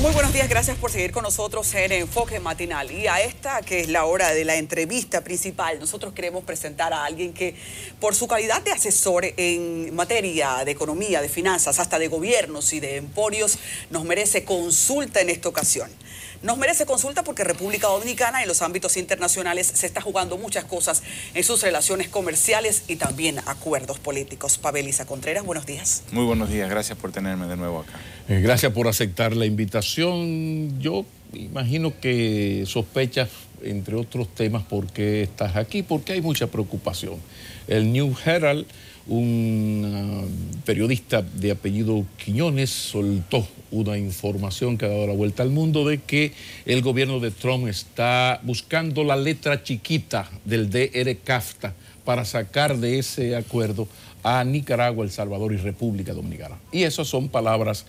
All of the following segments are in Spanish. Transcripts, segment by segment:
Muy buenos días, gracias por seguir con nosotros en Enfoque Matinal. Y a esta, que es la hora de la entrevista principal, nosotros queremos presentar a alguien que, por su calidad de asesor en materia de economía, de finanzas, hasta de gobiernos y de emporios, nos merece consulta en esta ocasión. Nos merece consulta porque República Dominicana en los ámbitos internacionales se está jugando muchas cosas en sus relaciones comerciales y también acuerdos políticos. Pavel Isa Contreras, buenos días. Muy buenos días, gracias por tenerme de nuevo acá. Gracias por aceptar la invitación. Yo imagino que sospechas, entre otros temas, por qué estás aquí, porque hay mucha preocupación. El New Herald, un periodista de apellido Quiñones, soltó una información que ha dado la vuelta al mundo de que el gobierno de Trump está buscando la letra chiquita del DR-CAFTA para sacar de ese acuerdo a Nicaragua, El Salvador y República Dominicana. Y esas son palabras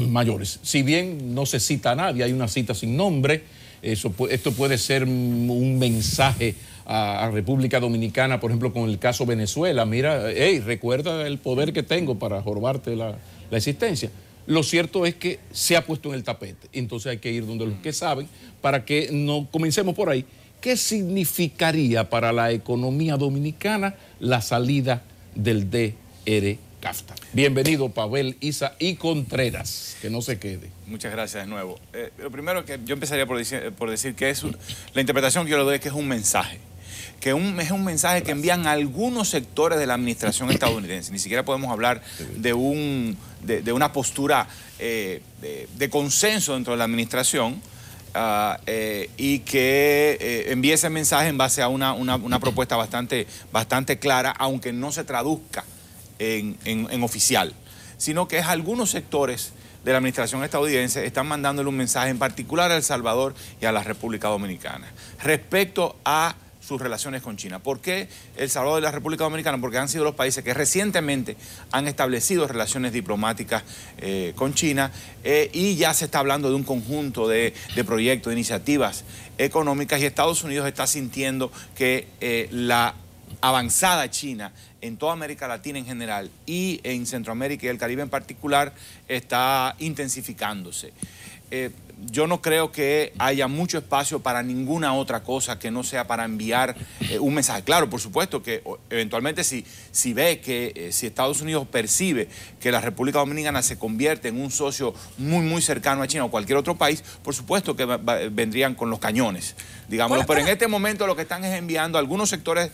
mayores. Si bien no se cita a nadie, hay una cita sin nombre, esto puede ser un mensaje a República Dominicana, por ejemplo, con el caso Venezuela. Mira, hey, recuerda el poder que tengo para robarte la existencia. Lo cierto es que se ha puesto en el tapete. Entonces hay que ir donde los que saben para que no comencemos por ahí. ¿Qué significaría para la economía dominicana la salida del DR-CAFTA? Bienvenido, Pavel Isa y Contreras, que no se quede. Muchas gracias de nuevo. Lo primero que yo empezaría por decir que la interpretación que yo le doy es que es un mensaje. Que es un mensaje que envían algunos sectores de la administración estadounidense. Ni siquiera podemos hablar de una postura de consenso dentro de la administración y que envíe ese mensaje en base a una propuesta bastante clara, aunque no se traduzca en oficial, sino que es algunos sectores de la administración estadounidense están mandándole un mensaje en particular a El Salvador y a la República Dominicana respecto a sus relaciones con China. ¿Por qué El Salvador y la República Dominicana? Porque han sido los países que recientemente han establecido relaciones diplomáticas con China y ya se está hablando de un conjunto de proyectos, de iniciativas económicas, y Estados Unidos está sintiendo que la avanzada China en toda América Latina en general y en Centroamérica y el Caribe en particular está intensificándose. Yo no creo que haya mucho espacio para ninguna otra cosa que no sea para enviar un mensaje. Claro, por supuesto que eventualmente si ve que si Estados Unidos percibe que la República Dominicana se convierte en un socio muy cercano a China o cualquier otro país, por supuesto que vendrían con los cañones, digámoslo. Pero en este momento lo que están es enviando algunos sectores,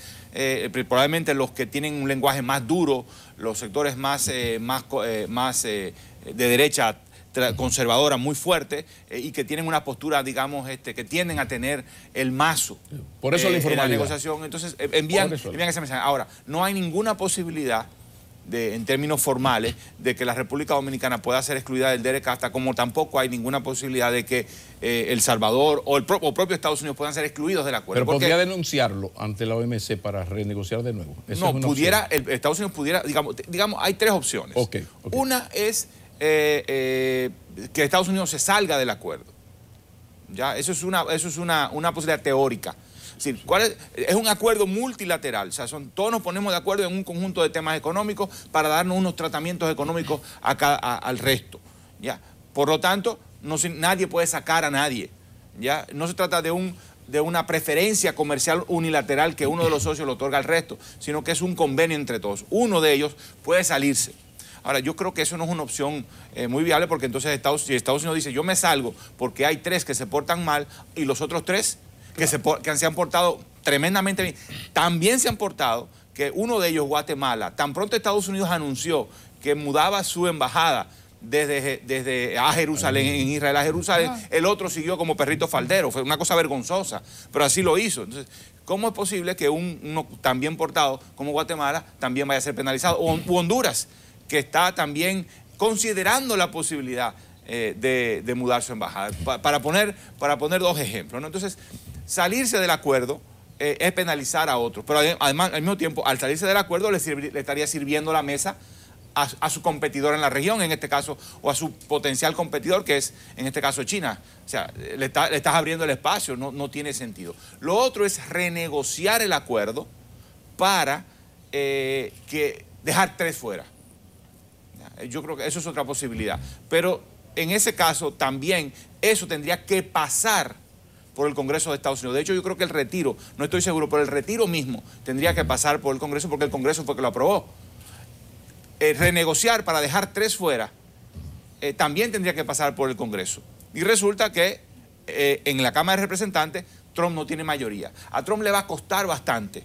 probablemente los que tienen un lenguaje más duro, los sectores más de derecha conservadora muy fuerte y que tienen una postura, digamos, que tienden a tener el mazo. Por eso la informalidad. En la negociación. Entonces envían ese mensaje. Ahora, no hay ninguna posibilidad en términos formales de que la República Dominicana pueda ser excluida del DR-CAFTA, como tampoco hay ninguna posibilidad de que El Salvador o propio Estados Unidos puedan ser excluidos del acuerdo. Pero podría denunciarlo ante la OMC para renegociar de nuevo. No, Estados Unidos pudiera, digamos, hay tres opciones. Okay. Una es que Estados Unidos se salga del acuerdo. ¿Ya? Eso es una posibilidad teórica. Es decir, es un acuerdo multilateral. O sea, todos nos ponemos de acuerdo en un conjunto de temas económicos para darnos unos tratamientos económicos al resto. ¿Ya? Por lo tanto, nadie puede sacar a nadie. ¿Ya? No se trata de una preferencia comercial unilateral que uno de los socios le otorga al resto, sino que es un convenio entre todos. Uno de ellos puede salirse. Ahora, yo creo que eso no es una opción muy viable, porque entonces si Estados Unidos dice yo me salgo porque hay tres que se portan mal y los otros tres que se han portado tremendamente bien, también se han portado, que uno de ellos, Guatemala, tan pronto Estados Unidos anunció que mudaba su embajada desde a Jerusalén, en Israel a Jerusalén, el otro siguió como perrito faldero. Fue una cosa vergonzosa, pero así lo hizo. Entonces, ¿cómo es posible que uno tan bien portado como Guatemala también vaya a ser penalizado? O Honduras, que está también considerando la posibilidad de mudar su embajada. Para poner dos ejemplos, ¿no? Entonces, salirse del acuerdo es penalizar a otros, pero además, al mismo tiempo, al salirse del acuerdo le estaría sirviendo la mesa a su competidor en la región, en este caso, o a su potencial competidor, que es, en este caso, China. O sea, le estás abriendo el espacio, no tiene sentido. Lo otro es renegociar el acuerdo para dejar tres fuera. Yo creo que eso es otra posibilidad. Pero en ese caso también eso tendría que pasar por el Congreso de Estados Unidos. De hecho, yo creo que el retiro, no estoy seguro, pero el retiro mismo tendría que pasar por el Congreso porque el Congreso fue que lo aprobó. Renegociar para dejar 3 fuera también tendría que pasar por el Congreso. Y resulta que en la Cámara de Representantes Trump no tiene mayoría. A Trump le va a costar bastante,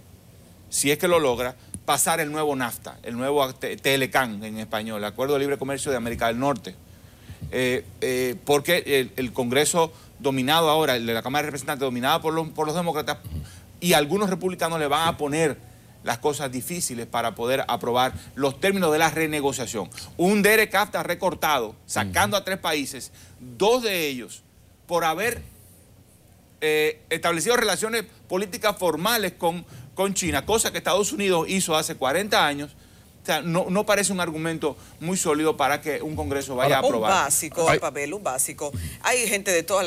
si es que lo logra, pasar el nuevo NAFTA, el nuevo TLCAN en español, el Acuerdo de Libre Comercio de América del Norte. Porque el Congreso dominado ahora, el de la Cámara de Representantes dominado por los demócratas, y algunos republicanos le van a poner las cosas difíciles para poder aprobar los términos de la renegociación. Un DERECAFTA recortado, sacando a 3 países, 2 de ellos por haber establecido relaciones políticas formales con China, cosa que Estados Unidos hizo hace 40 años. O sea, no parece un argumento muy sólido para que un Congreso vaya a aprobar. Un básico, Pavel, un básico. Hay gente de todas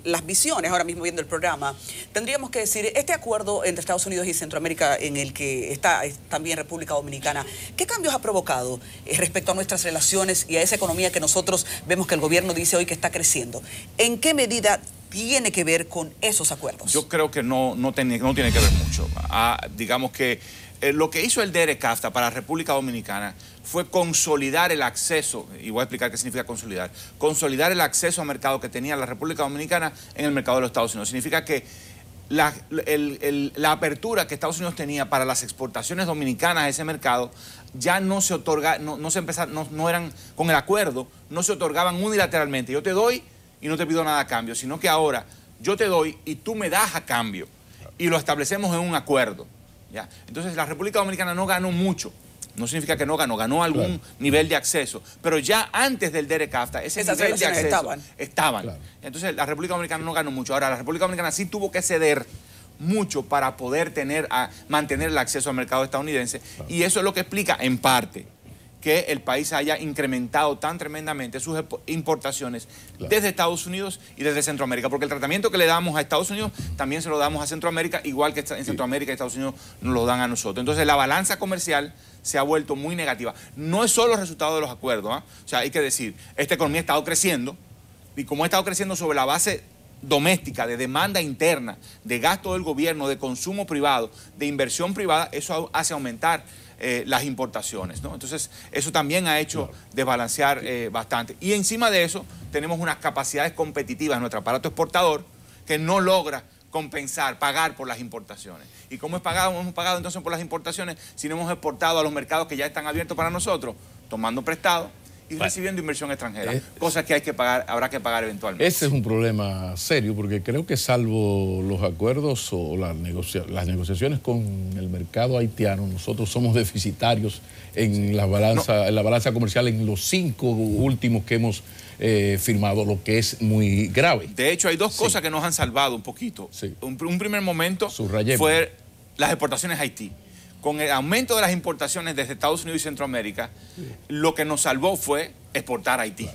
las visiones ahora mismo viendo el programa. Tendríamos que decir, este acuerdo entre Estados Unidos y Centroamérica, en el que está también República Dominicana, ¿qué cambios ha provocado respecto a nuestras relaciones y a esa economía que nosotros vemos que el gobierno dice hoy que está creciendo? ¿En qué medida tiene que ver con esos acuerdos? Yo creo que no tiene que ver mucho. Digamos que lo que hizo el DERECAFTA para la República Dominicana fue consolidar el acceso, y voy a explicar qué significa consolidar el acceso a mercado que tenía la República Dominicana en el mercado de los Estados Unidos. Significa que la apertura que Estados Unidos tenía para las exportaciones dominicanas a ese mercado ya no se otorga, no eran con el acuerdo, no se otorgaban unilateralmente. Yo te doy y no te pido nada a cambio, sino que ahora yo te doy y tú me das a cambio, y lo establecemos en un acuerdo. ¿Ya? Entonces la República Dominicana no ganó mucho, no significa que ganó algún nivel de acceso, pero ya antes del DERECAFTA ese nivel de acceso estaban. Claro. Entonces la República Dominicana no ganó mucho. Ahora la República Dominicana sí tuvo que ceder mucho para poder mantener el acceso al mercado estadounidense, y eso es lo que explica en parte que el país haya incrementado tan tremendamente sus importaciones desde Estados Unidos y desde Centroamérica, porque el tratamiento que le damos a Estados Unidos también se lo damos a Centroamérica, igual que en Centroamérica y Estados Unidos nos lo dan a nosotros. Entonces la balanza comercial se ha vuelto muy negativa. No es solo el resultado de los acuerdos, O sea, hay que decir, esta economía ha estado creciendo, y como ha estado creciendo sobre la base doméstica, de demanda interna, de gasto del gobierno, de consumo privado, de inversión privada, eso hace aumentar las importaciones, ¿no? Entonces, eso también ha hecho desbalancear bastante. Y encima de eso, tenemos unas capacidades competitivas en nuestro aparato exportador que no logra compensar, pagar por las importaciones. ¿Y cómo hemos pagado entonces por las importaciones si no hemos exportado a los mercados que ya están abiertos para nosotros? Tomando prestado y recibiendo inversión extranjera, cosas que habrá que pagar eventualmente. Ese es un problema serio, porque creo que salvo los acuerdos o las negociaciones con el mercado haitiano, nosotros somos deficitarios en la balanza comercial en los 5 últimos que hemos firmado, lo que es muy grave. De hecho, hay 2 cosas que nos han salvado un poquito. Un primer momento fue las exportaciones a Haití. Con el aumento de las importaciones desde Estados Unidos y Centroamérica, lo que nos salvó fue exportar a Haití.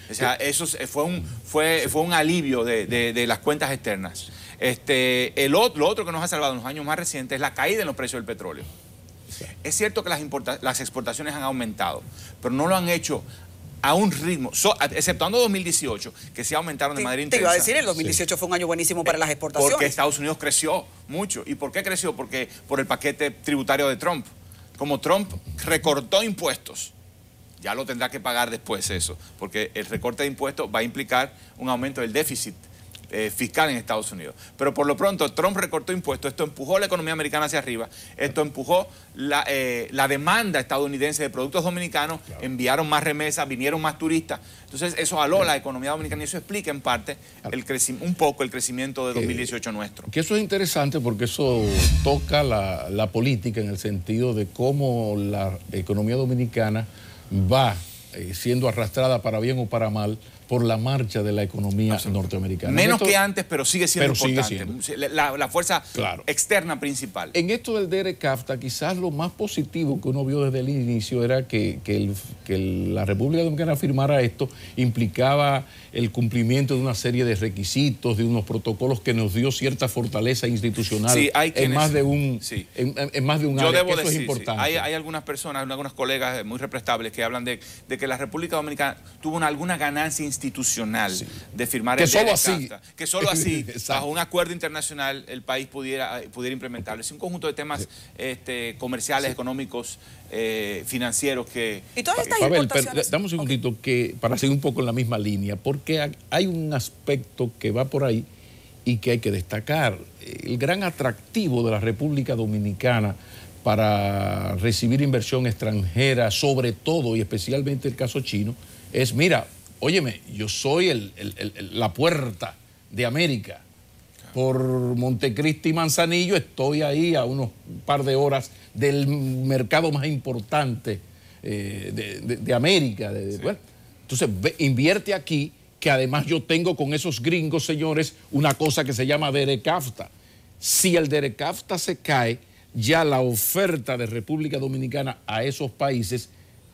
O sea, eso fue un alivio de las cuentas externas. Lo otro que nos ha salvado en los años más recientes es la caída en los precios del petróleo. Es cierto que las exportaciones han aumentado, pero no lo han hecho a un ritmo, exceptuando 2018, que sí aumentaron de manera intensa. Te iba a decir, el 2018 fue un año buenísimo para las exportaciones. Porque Estados Unidos creció mucho. ¿Y por qué creció? Porque por el paquete tributario de Trump. Como Trump recortó impuestos, ya lo tendrá que pagar después eso, porque el recorte de impuestos va a implicar un aumento del déficit fiscal en Estados Unidos. Pero por lo pronto Trump recortó impuestos, esto empujó la economía americana hacia arriba, esto empujó la demanda estadounidense de productos dominicanos, enviaron más remesas, vinieron más turistas, entonces eso jaló la economía dominicana y eso explica en parte un poco el crecimiento de 2018 nuestro. Que eso es interesante porque eso toca la política en el sentido de cómo la economía dominicana va siendo arrastrada para bien o para mal por la marcha de la economía norteamericana. Menos que antes, pero sigue siendo importante. Sigue la fuerza externa principal. En esto del DERECAFTA, quizás lo más positivo que uno vio desde el inicio era que la República Dominicana firmara esto, implicaba el cumplimiento de una serie de requisitos, de unos protocolos que nos dio cierta fortaleza institucional en más de un área. Debo decir, eso es importante. Hay algunas personas, algunos colegas muy respetables que hablan de que la República Dominicana tuvo alguna ganancia institucional de firmar el DERECAFTA. Que solo así, bajo un acuerdo internacional, el país pudiera implementarlo. Es un conjunto de temas comerciales, económicos, financieros que... Y todas estas importaciones... Dame un segundito para seguir un poco en la misma línea, porque hay un aspecto que va por ahí y que hay que destacar. El gran atractivo de la República Dominicana para recibir inversión extranjera, sobre todo y especialmente el caso chino, es, mira, óyeme, yo soy la puerta de América. Por Montecristi y Manzanillo estoy ahí a un par de horas del mercado más importante de América. Bueno, entonces, invierte aquí, que además yo tengo con esos gringos, señores, una cosa que se llama DERECAFTA. Si el DERECAFTA se cae, ya la oferta de República Dominicana a esos países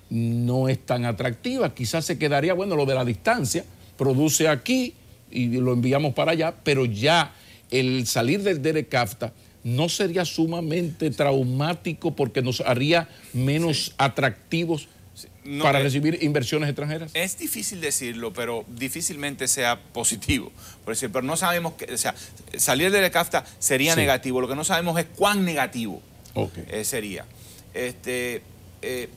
no es tan atractiva. Quizás se quedaría, bueno, lo de la distancia, produce aquí y lo enviamos para allá, pero ya el salir del DERECAFTA no sería sumamente traumático porque nos haría menos atractivos para recibir inversiones extranjeras. Es difícil decirlo, pero difícilmente sea positivo. Pero no sabemos, salir del DERECAFTA sería negativo. Lo que no sabemos es cuán negativo sería.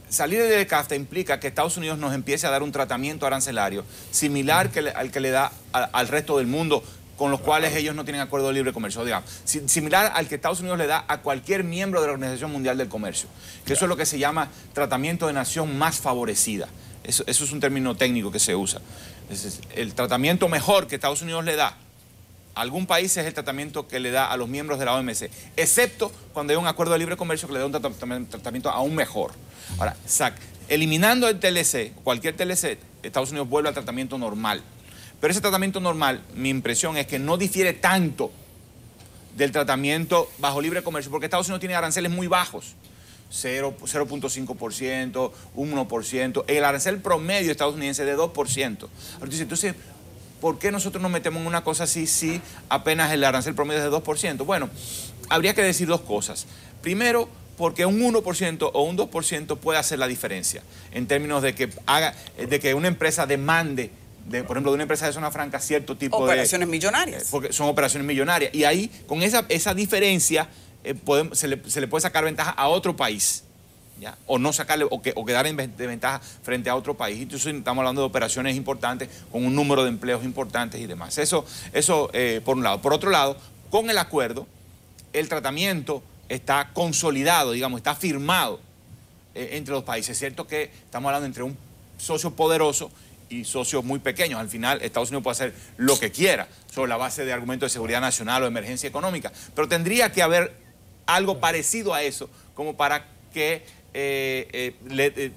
Salir del DERECAFTA implica que Estados Unidos nos empiece a dar un tratamiento arancelario similar al que le da al resto del mundo, con los cuales ellos no tienen acuerdo de libre comercio, digamos, similar al que Estados Unidos le da a cualquier miembro de la Organización Mundial del Comercio, que eso es lo que se llama tratamiento de nación más favorecida. Eso es un término técnico que se usa. El tratamiento mejor que Estados Unidos le da a algún país es el tratamiento que le da a los miembros de la OMC, excepto cuando hay un acuerdo de libre comercio que le da un tratamiento aún mejor. Ahora, eliminando el TLC, cualquier TLC, Estados Unidos vuelve al tratamiento normal. Pero ese tratamiento normal, mi impresión es que no difiere tanto del tratamiento bajo libre comercio, porque Estados Unidos tiene aranceles muy bajos, 0.5%, 1%, el arancel promedio estadounidense de 2%. Entonces, ¿por qué nosotros nos metemos en una cosa así si apenas el arancel promedio es de 2%? Bueno, habría que decir dos cosas. Primero, porque un 1% o un 2% puede hacer la diferencia en términos de que una empresa demande, por ejemplo, de una empresa de zona franca, cierto tipo de... Operaciones millonarias. Porque son operaciones millonarias. Y ahí, con esa diferencia, se le puede sacar ventaja a otro país, ¿ya? O no sacarle, o quedar en desventaja frente a otro país. Entonces, estamos hablando de operaciones importantes, con un número de empleos importantes y demás. Eso por un lado. Por otro lado, con el acuerdo, el tratamiento está consolidado, digamos, está firmado entre los países. Es cierto que estamos hablando entre un socio poderoso y socios muy pequeños. Al final, Estados Unidos puede hacer lo que quiera sobre la base de argumentos de seguridad nacional o de emergencia económica, pero tendría que haber algo parecido a eso como para que,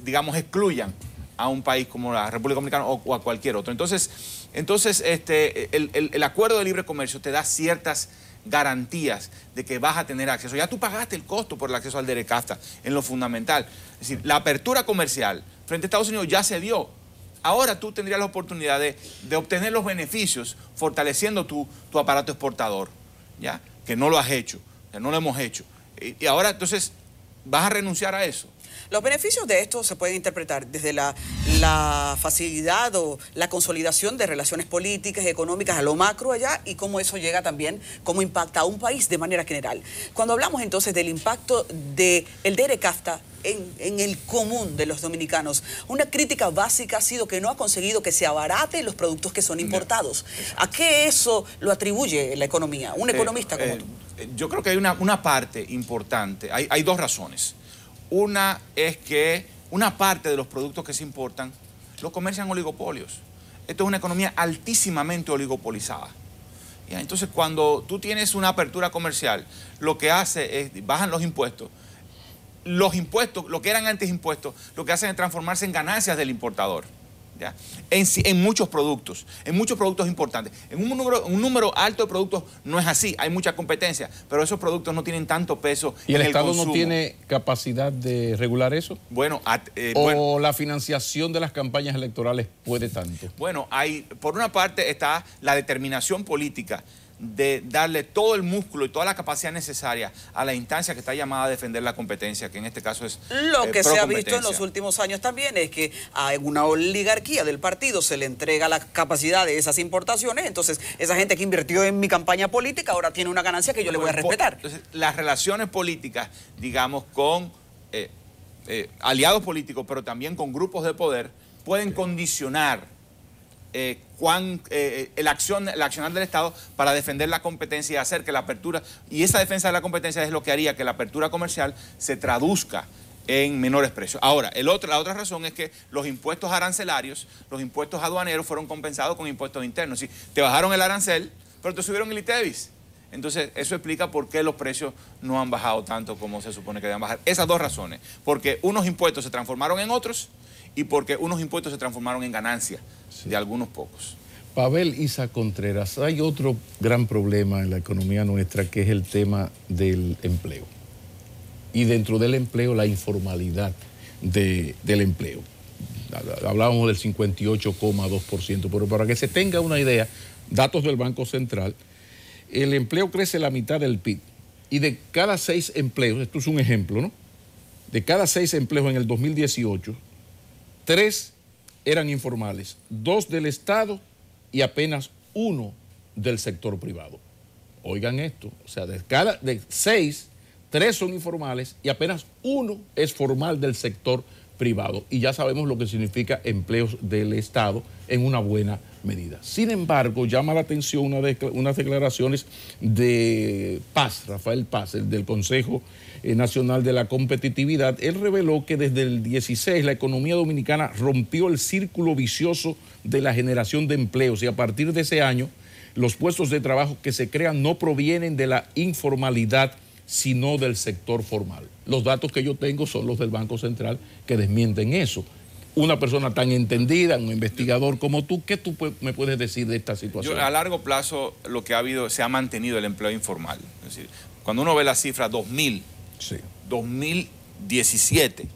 digamos, excluyan a un país como la República Dominicana o a cualquier otro. Entonces el acuerdo de libre comercio te da ciertas garantías de que vas a tener acceso. Ya tú pagaste el costo por el acceso al DERECAFTA en lo fundamental. Es decir, la apertura comercial frente a Estados Unidos ya se dio. Ahora tú tendrías la oportunidad de obtener los beneficios fortaleciendo tu aparato exportador, ¿ya? Que no lo has hecho, que no lo hemos hecho. Y ahora entonces vas a renunciar a eso. Los beneficios de esto se pueden interpretar desde la facilidad o la consolidación de relaciones políticas y económicas a lo macro allá y cómo eso llega también, cómo impacta a un país de manera general. Cuando hablamos entonces del impacto del DERECAFTA en el común de los dominicanos, una crítica básica ha sido que no ha conseguido que se abaraten los productos que son importados. ¿A qué eso lo atribuye la economía? Un economista como tú. Yo creo que hay una parte importante, hay dos razones. Una es que una parte de los productos que se importan los comercian oligopolios. Esto es una economía altísimamente oligopolizada. ¿Ya? Entonces, cuando tú tienes una apertura comercial, lo que hace es, bajan los impuestos. Los impuestos, lo que eran antes impuestos, lo que hacen es transformarse en ganancias del importador. ¿ya? En muchos productos importantes. En un número alto de productos no es así, hay mucha competencia, pero esos productos no tienen tanto peso ¿Y en el Estado consumo. no tiene capacidad de regular eso? Bueno, ¿O la financiación de las campañas electorales puede tanto? Bueno, por una parte está la determinación política de darle todo el músculo y toda la capacidad necesaria a la instancia que está llamada a defender la competencia, que en este caso es Lo que se ha visto en los últimos años también es que a una oligarquía del partido se le entrega la capacidad de esas importaciones, entonces esa gente que invirtió en mi campaña política ahora tiene una ganancia que yo le voy a respetar. Entonces, las relaciones políticas, digamos, con aliados políticos, pero también con grupos de poder, pueden condicionar el accionar del Estado para defender la competencia y hacer que la apertura, y esa defensa de la competencia es lo que haría que la apertura comercial se traduzca en menores precios. Ahora, la otra razón es que los impuestos arancelarios, los impuestos aduaneros fueron compensados con impuestos internos. Sí, te bajaron el arancel, pero te subieron el ITEVIS. Entonces, eso explica por qué los precios no han bajado tanto como se supone que deben bajar. Esas dos razones, porque unos impuestos se transformaron en otros y porque unos impuestos se transformaron en ganancias de algunos pocos. Pavel Isa Contreras, hay otro gran problema en la economía nuestra que es el tema del empleo. Y dentro del empleo, la informalidad del empleo. Hablábamos del 58,2%, pero para que se tenga una idea, datos del Banco Central, el empleo crece la mitad del PIB. Y de cada 6 empleos, esto es un ejemplo, ¿no? De cada 6 empleos en el 2018, 3 eran informales, 2 del Estado y apenas 1 del sector privado. Oigan esto, o sea, de 6, 3 son informales y apenas 1 es formal del sector privado. Y ya sabemos lo que significa empleos del Estado en una buena medida. Sin embargo, llama la atención unas declaraciones de Paz, Rafael Paz, el del Consejo Nacional de la Competitividad. Él reveló que desde el 16 la economía dominicana rompió el círculo vicioso de la generación de empleos y a partir de ese año los puestos de trabajo que se crean no provienen de la informalidad, sino del sector formal. Los datos que yo tengo son los del Banco Central que desmienten eso. Una persona tan entendida, un investigador como tú, ¿qué tú me puedes decir de esta situación? A largo plazo lo que ha habido, se ha mantenido el empleo informal. Es decir, cuando uno ve la cifra 2017,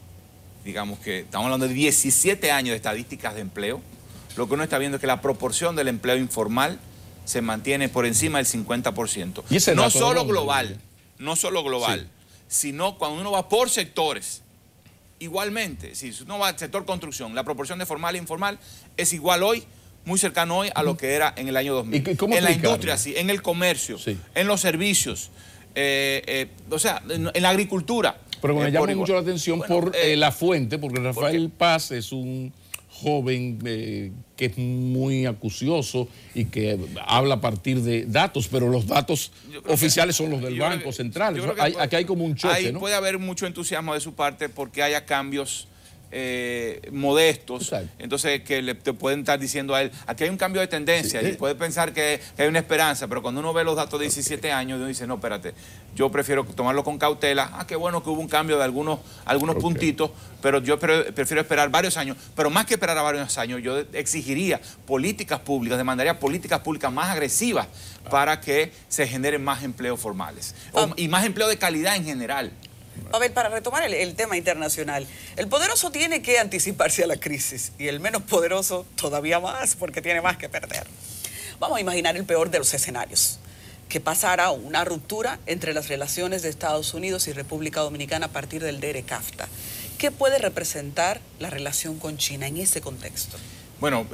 digamos que estamos hablando de 17 años de estadísticas de empleo, lo que uno está viendo es que la proporción del empleo informal se mantiene por encima del 50%. ¿Y ese no solo global, sino cuando uno va por sectores. Igualmente, si uno va al sector construcción, la proporción de formal e informal es igual hoy, muy cercano hoy a lo que era en el año 2000. En la industria, sí, en el comercio, en los servicios, o sea, en la agricultura. Pero me llama mucho la atención por la fuente, porque Rafael Paz es un joven que es muy acucioso y que habla a partir de datos, pero los datos oficiales son los del Banco Central. Aquí hay como un choque, ¿no? Puede haber mucho entusiasmo de su parte porque haya cambios modestos. Exacto. Entonces que te pueden estar diciendo a él, aquí hay un cambio de tendencia, y puede pensar que hay una esperanza, pero cuando uno ve los datos de 17 años, uno dice, no, espérate, yo prefiero tomarlo con cautela. Qué bueno que hubo un cambio de algunos puntitos, pero yo prefiero esperar varios años. Pero más que esperar a varios años, yo exigiría políticas públicas, demandaría políticas públicas más agresivas para que se generen más empleos formales y más empleo de calidad en general. A ver, para retomar el tema internacional, el poderoso tiene que anticiparse a la crisis y el menos poderoso todavía más porque tiene más que perder. Vamos a imaginar el peor de los escenarios, que pasara una ruptura entre las relaciones de Estados Unidos y República Dominicana a partir del DERE-CAFTA. ¿Qué puede representar la relación con China en ese contexto? Bueno,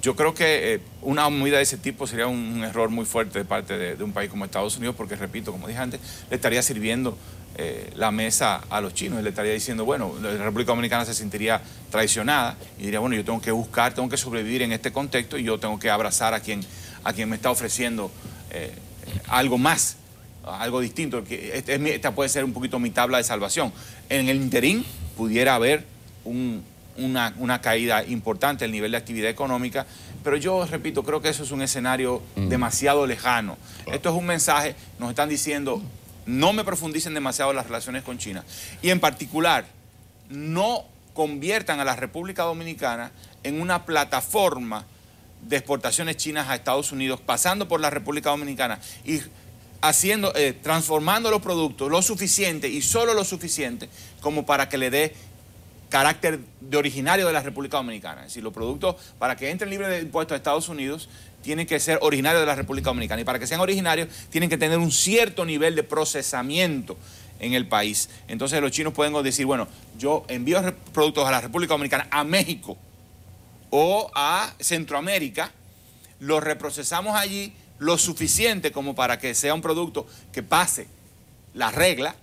yo creo que una medida de ese tipo sería un error muy fuerte de parte de un país como Estados Unidos, porque, repito, como dije antes, le estaría sirviendo la mesa a los chinos y le estaría diciendo, bueno, la República Dominicana se sentiría traicionada y diría, bueno, yo tengo que buscar, tengo que sobrevivir en este contexto y yo tengo que abrazar a quien me está ofreciendo algo más, algo distinto, que esta puede ser un poquito mi tabla de salvación. En el interín pudiera haber una caída importante del nivel de actividad económica, pero yo repito, creo que eso es un escenario demasiado lejano. Esto es un mensaje, nos están diciendo, no me profundicen demasiado las relaciones con China y en particular, no conviertan a la República Dominicana en una plataforma de exportaciones chinas a Estados Unidos, pasando por la República Dominicana y transformando los productos lo suficiente y solo lo suficiente como para que le dé carácter de originario de la República Dominicana. Es decir, los productos, para que entren libres de impuestos a Estados Unidos, tienen que ser originarios de la República Dominicana. Y para que sean originarios, tienen que tener un cierto nivel de procesamiento en el país. Entonces los chinos pueden decir, bueno, yo envío productos a la República Dominicana, a México o a Centroamérica, los reprocesamos allí lo suficiente como para que sea un producto que pase la regla,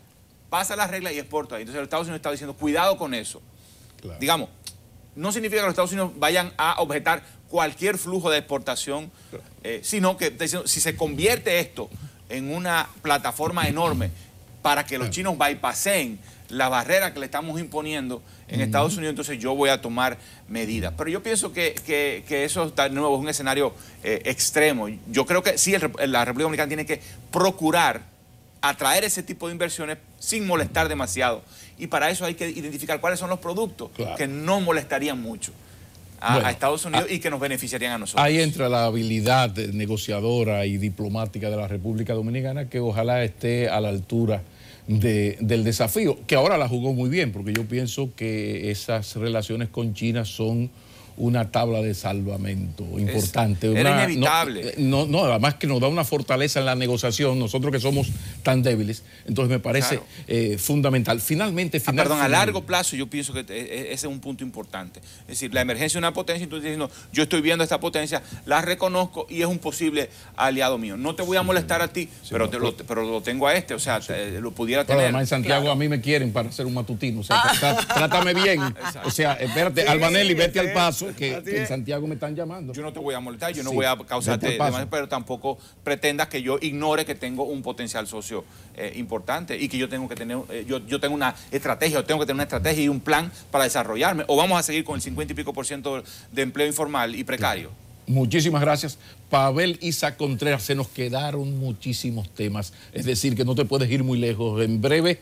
pasa la regla y exporta. Entonces los Estados Unidos está diciendo, cuidado con eso. Claro. Digamos, no significa que los Estados Unidos vayan a objetar cualquier flujo de exportación, claro, sino que si se convierte esto en una plataforma enorme para que los chinos bypasseen la barrera que le estamos imponiendo en Estados Unidos, entonces yo voy a tomar medidas. Pero yo pienso que eso de nuevo es un escenario extremo. Yo creo que sí, la República Dominicana tiene que procurar atraer ese tipo de inversiones sin molestar demasiado. Y para eso hay que identificar cuáles son los productos, claro, que no molestarían mucho a Estados Unidos y que nos beneficiarían a nosotros. Ahí entra la habilidad negociadora y diplomática de la República Dominicana, que ojalá esté a la altura del desafío, que ahora la jugó muy bien, porque yo pienso que esas relaciones con China son una tabla de salvamento importante. Era inevitable. No, además que nos da una fortaleza en la negociación, nosotros que somos tan débiles, entonces me parece fundamental. Finalmente, a largo plazo yo pienso que ese es un punto importante. Es decir, la emergencia de una potencia, entonces diciendo, yo estoy viendo esta potencia, la reconozco y es un posible aliado mío. No te voy a molestar a ti, pero lo tengo a este, o sea, lo pudiera tener. Además en Santiago a mí me quieren para hacer un matutino, o sea, trátame bien. O sea, espérate, Albanelli, vete al Paso, que en Santiago me están llamando. Yo no te voy a molestar, yo no voy a causarte demasiado, pero tampoco pretendas que yo ignore que tengo un potencial socio importante y que yo tengo que tener, yo tengo una estrategia, yo tengo que tener una estrategia y un plan para desarrollarme, o vamos a seguir con el 50 y pico % de empleo informal y precario. Claro. Muchísimas gracias, Pavel Isa Contreras. Se nos quedaron muchísimos temas, es decir, que no te puedes ir muy lejos. En breve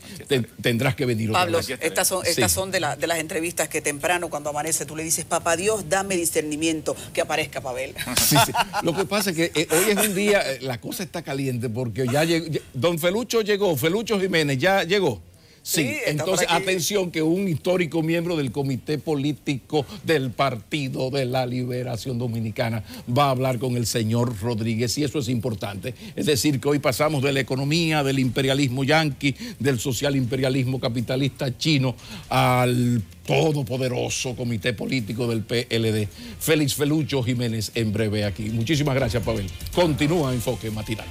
tendrás que venir otra vez. Pablo, estas son de las entrevistas que temprano, cuando amanece, tú le dices, papá Dios, dame discernimiento, que aparezca Pavel. Sí. Lo que pasa es que hoy es un día, la cosa está caliente, porque ya llegó, don Felucho llegó, Felucho Jiménez ya llegó. Sí, entonces atención, que un histórico miembro del Comité Político del Partido de la Liberación Dominicana va a hablar con el señor Rodríguez, y eso es importante. Es decir, que hoy pasamos de la economía, del imperialismo yanqui, del social imperialismo capitalista chino, al todopoderoso Comité Político del PLD. Félix Felucho Jiménez en breve aquí. Muchísimas gracias, Pavel. Continúa Enfoque Matinal.